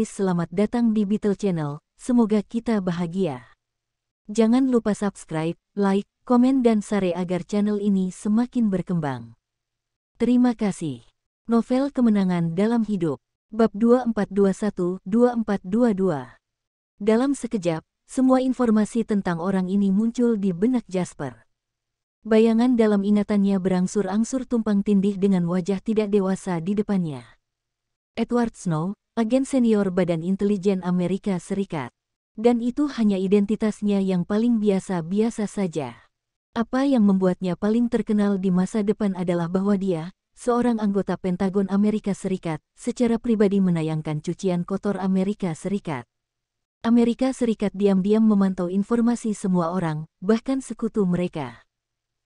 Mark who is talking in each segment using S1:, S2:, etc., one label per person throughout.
S1: Selamat datang di Beetle Channel, semoga kita bahagia. Jangan lupa subscribe, like, komen dan share agar channel ini semakin berkembang. Terima kasih. Novel Kemenangan dalam Hidup, Bab 2421-2422. Dalam sekejap, semua informasi tentang orang ini muncul di benak Jasper. Bayangan dalam ingatannya berangsur-angsur tumpang tindih dengan wajah tidak dewasa di depannya. Edward Snow, agen senior Badan Intelijen Amerika Serikat. Dan itu hanya identitasnya yang paling biasa-biasa saja. Apa yang membuatnya paling terkenal di masa depan adalah bahwa dia, seorang anggota Pentagon Amerika Serikat, secara pribadi menayangkan cucian kotor Amerika Serikat. Amerika Serikat diam-diam memantau informasi semua orang, bahkan sekutu mereka.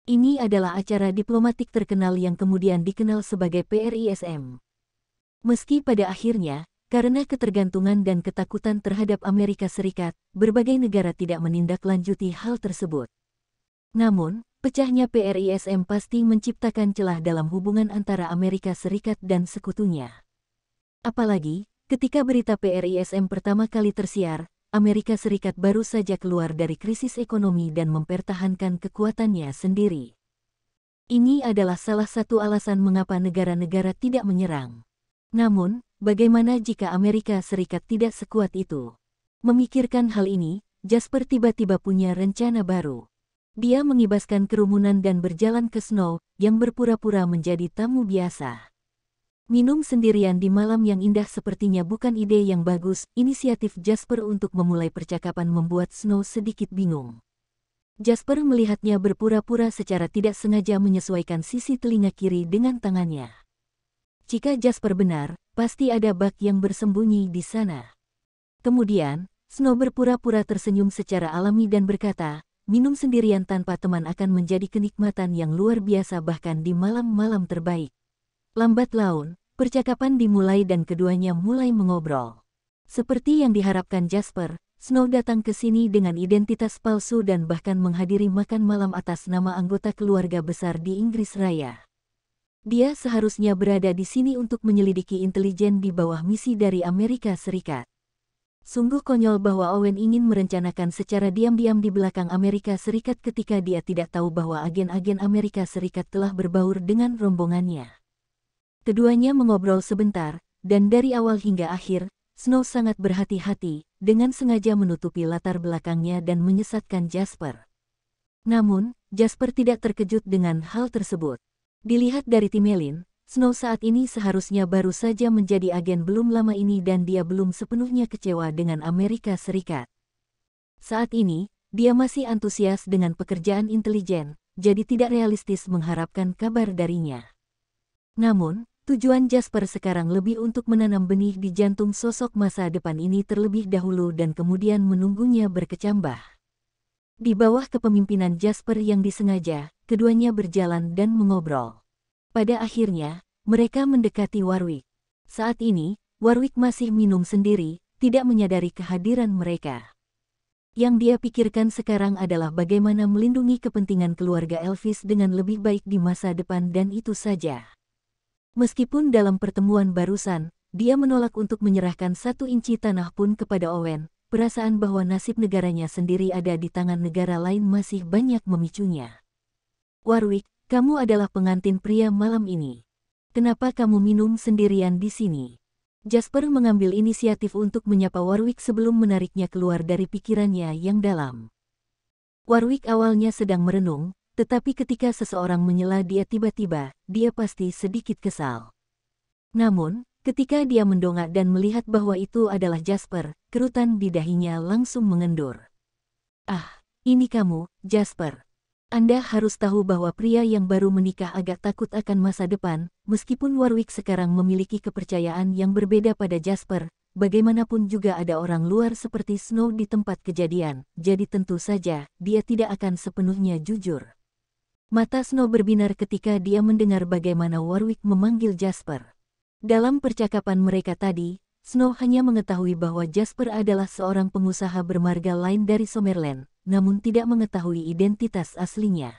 S1: Ini adalah acara diplomatik terkenal yang kemudian dikenal sebagai PRISM. Meski pada akhirnya, karena ketergantungan dan ketakutan terhadap Amerika Serikat, berbagai negara tidak menindaklanjuti hal tersebut. Namun, pecahnya PRISM pasti menciptakan celah dalam hubungan antara Amerika Serikat dan sekutunya. Apalagi, ketika berita PRISM pertama kali tersiar, Amerika Serikat baru saja keluar dari krisis ekonomi dan mempertahankan kekuatannya sendiri. Ini adalah salah satu alasan mengapa negara-negara tidak menyerang. Namun, bagaimana jika Amerika Serikat tidak sekuat itu? Memikirkan hal ini, Jasper tiba-tiba punya rencana baru. Dia mengibaskan kerumunan dan berjalan ke Snow, yang berpura-pura menjadi tamu biasa. Minum sendirian di malam yang indah sepertinya bukan ide yang bagus. Inisiatif Jasper untuk memulai percakapan membuat Snow sedikit bingung. Jasper melihatnya berpura-pura secara tidak sengaja menyesuaikan sisi telinga kiri dengan tangannya. Jika Jasper benar, pasti ada bug yang bersembunyi di sana. Kemudian, Snow berpura-pura tersenyum secara alami dan berkata, minum sendirian tanpa teman akan menjadi kenikmatan yang luar biasa bahkan di malam-malam terbaik. Lambat laun, percakapan dimulai dan keduanya mulai mengobrol. Seperti yang diharapkan Jasper, Snow datang ke sini dengan identitas palsu dan bahkan menghadiri makan malam atas nama anggota keluarga besar di Inggris Raya. Dia seharusnya berada di sini untuk menyelidiki intelijen di bawah misi dari Amerika Serikat. Sungguh konyol bahwa Owen ingin merencanakan secara diam-diam di belakang Amerika Serikat ketika dia tidak tahu bahwa agen-agen Amerika Serikat telah berbaur dengan rombongannya. Keduanya mengobrol sebentar, dan dari awal hingga akhir, Snow sangat berhati-hati, dengan sengaja menutupi latar belakangnya dan menyesatkan Jasper. Namun, Jasper tidak terkejut dengan hal tersebut. Dilihat dari Timelin, Snow saat ini seharusnya baru saja menjadi agen belum lama ini dan dia belum sepenuhnya kecewa dengan Amerika Serikat. Saat ini, dia masih antusias dengan pekerjaan intelijen, jadi tidak realistis mengharapkan kabar darinya. Namun, tujuan Jasper sekarang lebih untuk menanam benih di jantung sosok masa depan ini terlebih dahulu dan kemudian menunggunya berkecambah. Di bawah kepemimpinan Jasper yang disengaja, keduanya berjalan dan mengobrol. Pada akhirnya, mereka mendekati Warwick. Saat ini, Warwick masih minum sendiri, tidak menyadari kehadiran mereka. Yang dia pikirkan sekarang adalah bagaimana melindungi kepentingan keluarga Elvis dengan lebih baik di masa depan dan itu saja. Meskipun dalam pertemuan barusan, dia menolak untuk menyerahkan 1 inci tanah pun kepada Owen, perasaan bahwa nasib negaranya sendiri ada di tangan negara lain masih banyak memicunya. Warwick, kamu adalah pengantin pria malam ini. Kenapa kamu minum sendirian di sini? Jasper mengambil inisiatif untuk menyapa Warwick sebelum menariknya keluar dari pikirannya yang dalam. Warwick awalnya sedang merenung, tetapi ketika seseorang menyela dia tiba-tiba, dia pasti sedikit kesal. Namun, ketika dia mendongak dan melihat bahwa itu adalah Jasper, kerutan di dahinya langsung mengendur. Ah, ini kamu, Jasper. Anda harus tahu bahwa pria yang baru menikah agak takut akan masa depan, meskipun Warwick sekarang memiliki kepercayaan yang berbeda pada Jasper, bagaimanapun juga ada orang luar seperti Snow di tempat kejadian, jadi tentu saja, dia tidak akan sepenuhnya jujur. Mata Snow berbinar ketika dia mendengar bagaimana Warwick memanggil Jasper. Dalam percakapan mereka tadi, Snow hanya mengetahui bahwa Jasper adalah seorang pengusaha bermarga lain dari Summerland, namun tidak mengetahui identitas aslinya.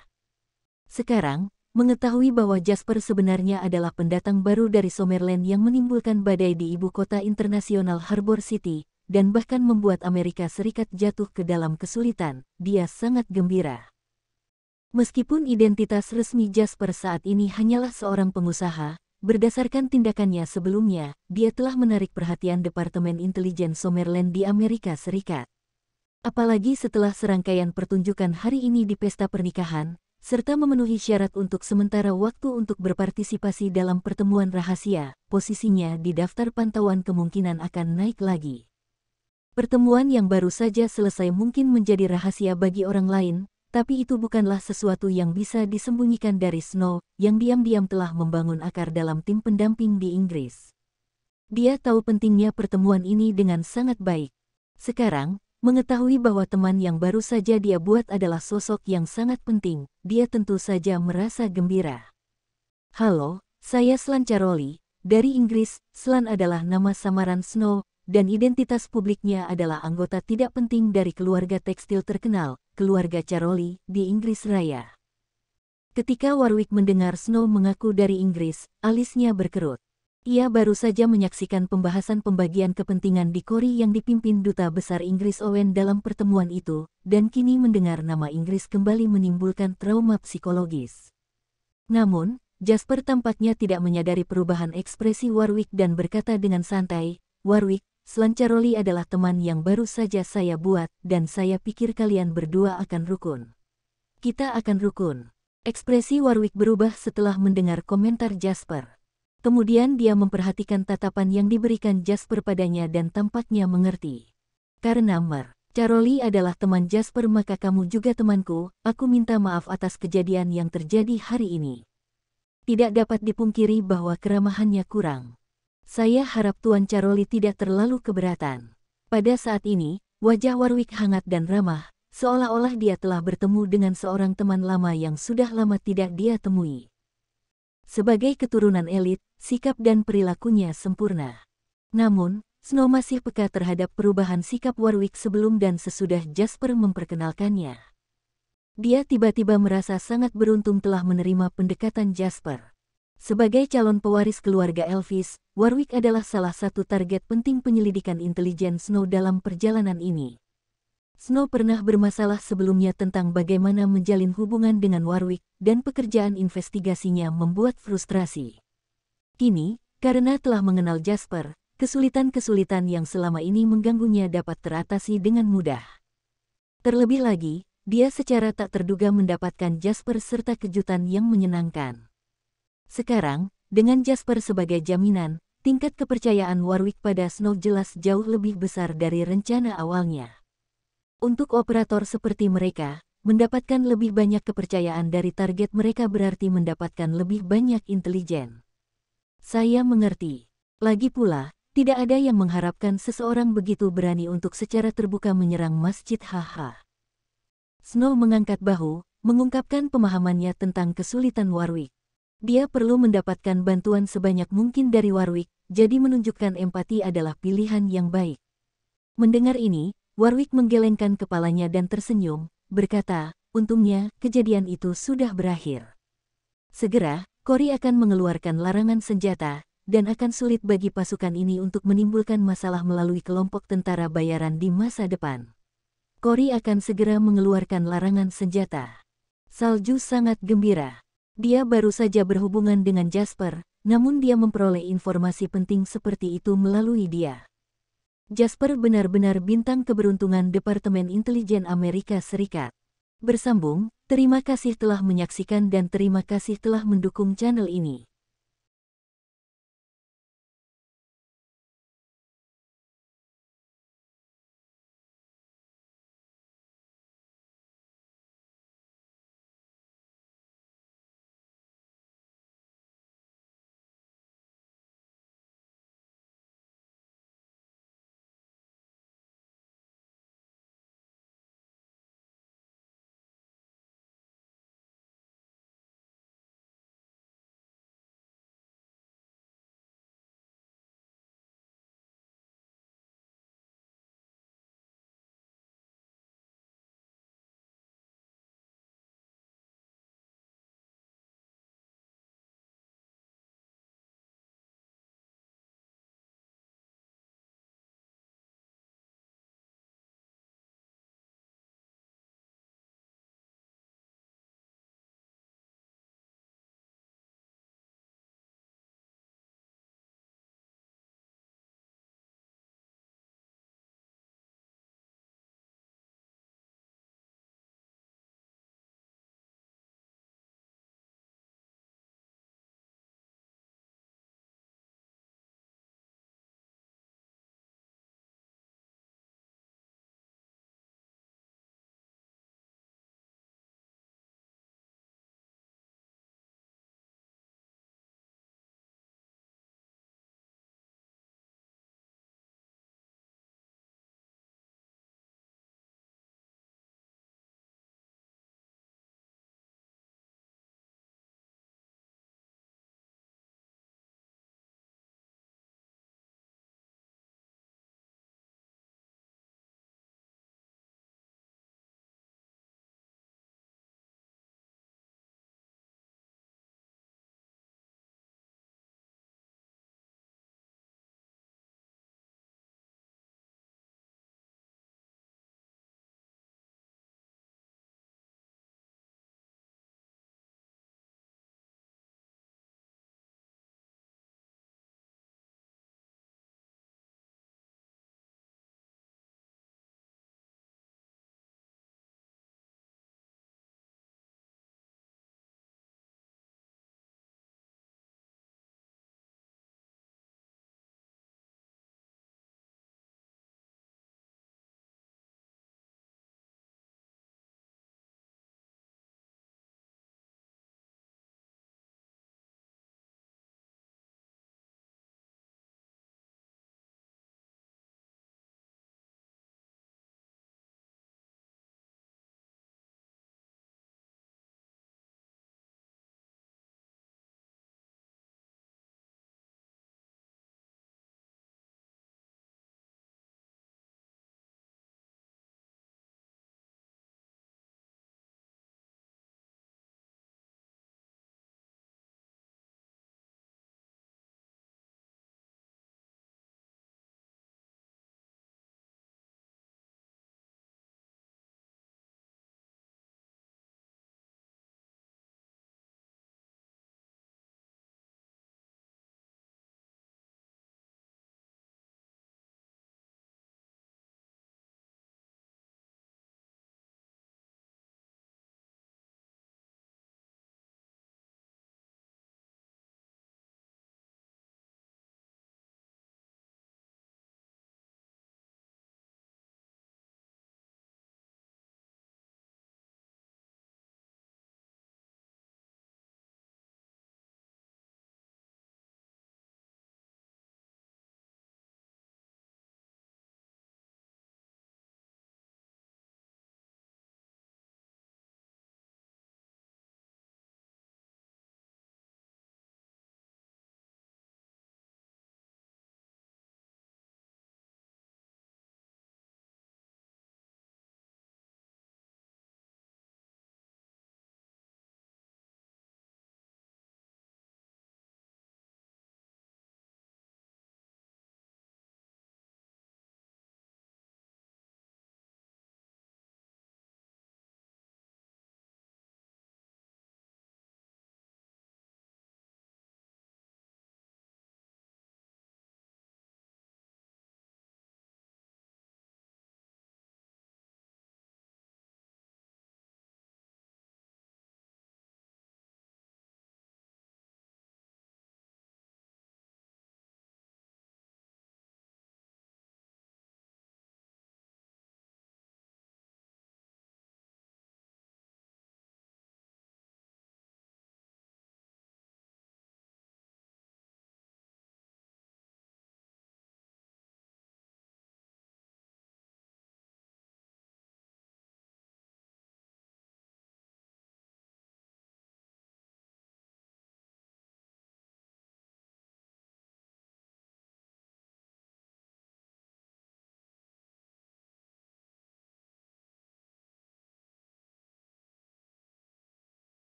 S1: Sekarang, mengetahui bahwa Jasper sebenarnya adalah pendatang baru dari Summerland yang menimbulkan badai di ibu kota internasional Harbor City, dan bahkan membuat Amerika Serikat jatuh ke dalam kesulitan, dia sangat gembira. Meskipun identitas resmi Jasper saat ini hanyalah seorang pengusaha, berdasarkan tindakannya sebelumnya, dia telah menarik perhatian Departemen Intelijen Summerland di Amerika Serikat. Apalagi setelah serangkaian pertunjukan hari ini di pesta pernikahan, serta memenuhi syarat untuk sementara waktu untuk berpartisipasi dalam pertemuan rahasia, posisinya di daftar pantauan kemungkinan akan naik lagi. Pertemuan yang baru saja selesai mungkin menjadi rahasia bagi orang lain, tapi itu bukanlah sesuatu yang bisa disembunyikan dari Snow, yang diam-diam telah membangun akar dalam tim pendamping di Inggris. Dia tahu pentingnya pertemuan ini dengan sangat baik. Sekarang, mengetahui bahwa teman yang baru saja dia buat adalah sosok yang sangat penting, dia tentu saja merasa gembira. Halo, saya Slan Caroli, dari Inggris. Slan adalah nama samaran Snow, dan identitas publiknya adalah anggota tidak penting dari keluarga tekstil terkenal, keluarga Caroli, di Inggris Raya. Ketika Warwick mendengar Snow mengaku dari Inggris, alisnya berkerut. Ia baru saja menyaksikan pembahasan pembagian kepentingan di Kori yang dipimpin Duta Besar Inggris Owen dalam pertemuan itu, dan kini mendengar nama Inggris kembali menimbulkan trauma psikologis. Namun, Jasper tampaknya tidak menyadari perubahan ekspresi Warwick dan berkata dengan santai, "Warwick, Slan Caroli adalah teman yang baru saja saya buat, dan saya pikir kalian berdua akan rukun. Kita akan rukun." Ekspresi Warwick berubah setelah mendengar komentar Jasper. Kemudian dia memperhatikan tatapan yang diberikan Jasper padanya dan tampaknya mengerti. "Karena Caroli adalah teman Jasper maka kamu juga temanku, aku minta maaf atas kejadian yang terjadi hari ini. Tidak dapat dipungkiri bahwa keramahannya kurang. Saya harap Tuan Caroli tidak terlalu keberatan." Pada saat ini, wajah Warwick hangat dan ramah, seolah-olah dia telah bertemu dengan seorang teman lama yang sudah lama tidak dia temui. Sebagai keturunan elit, sikap dan perilakunya sempurna. Namun, Snow masih peka terhadap perubahan sikap Warwick sebelum dan sesudah Jasper memperkenalkannya. Dia tiba-tiba merasa sangat beruntung telah menerima pendekatan Jasper. Sebagai calon pewaris keluarga Elvis, Warwick adalah salah satu target penting penyelidikan intelijen Snow dalam perjalanan ini. Snow pernah bermasalah sebelumnya tentang bagaimana menjalin hubungan dengan Warwick, dan pekerjaan investigasinya membuat frustrasi. Kini, karena telah mengenal Jasper, kesulitan-kesulitan yang selama ini mengganggunya dapat teratasi dengan mudah. Terlebih lagi, dia secara tak terduga mendapatkan Jasper serta kejutan yang menyenangkan. Sekarang, dengan Jasper sebagai jaminan, tingkat kepercayaan Warwick pada Snow jelas jauh lebih besar dari rencana awalnya. Untuk operator seperti mereka, mendapatkan lebih banyak kepercayaan dari target mereka berarti mendapatkan lebih banyak intelijen. Saya mengerti. Lagi pula, tidak ada yang mengharapkan seseorang begitu berani untuk secara terbuka menyerang masjid. Haha. Snow mengangkat bahu, mengungkapkan pemahamannya tentang kesulitan Warwick. Dia perlu mendapatkan bantuan sebanyak mungkin dari Warwick, jadi menunjukkan empati adalah pilihan yang baik. Mendengar ini, Warwick menggelengkan kepalanya dan tersenyum, berkata, "Untungnya, kejadian itu sudah berakhir. Segera, Kori akan mengeluarkan larangan senjata, dan akan sulit bagi pasukan ini untuk menimbulkan masalah melalui kelompok tentara bayaran di masa depan. Kori akan segera mengeluarkan larangan senjata." Salju sangat gembira. Dia baru saja berhubungan dengan Jasper, namun dia memperoleh informasi penting seperti itu melalui dia. Jasper benar-benar bintang keberuntungan Departemen Intelijen Amerika Serikat. Bersambung, terima kasih telah menyaksikan dan terima kasih telah mendukung channel ini.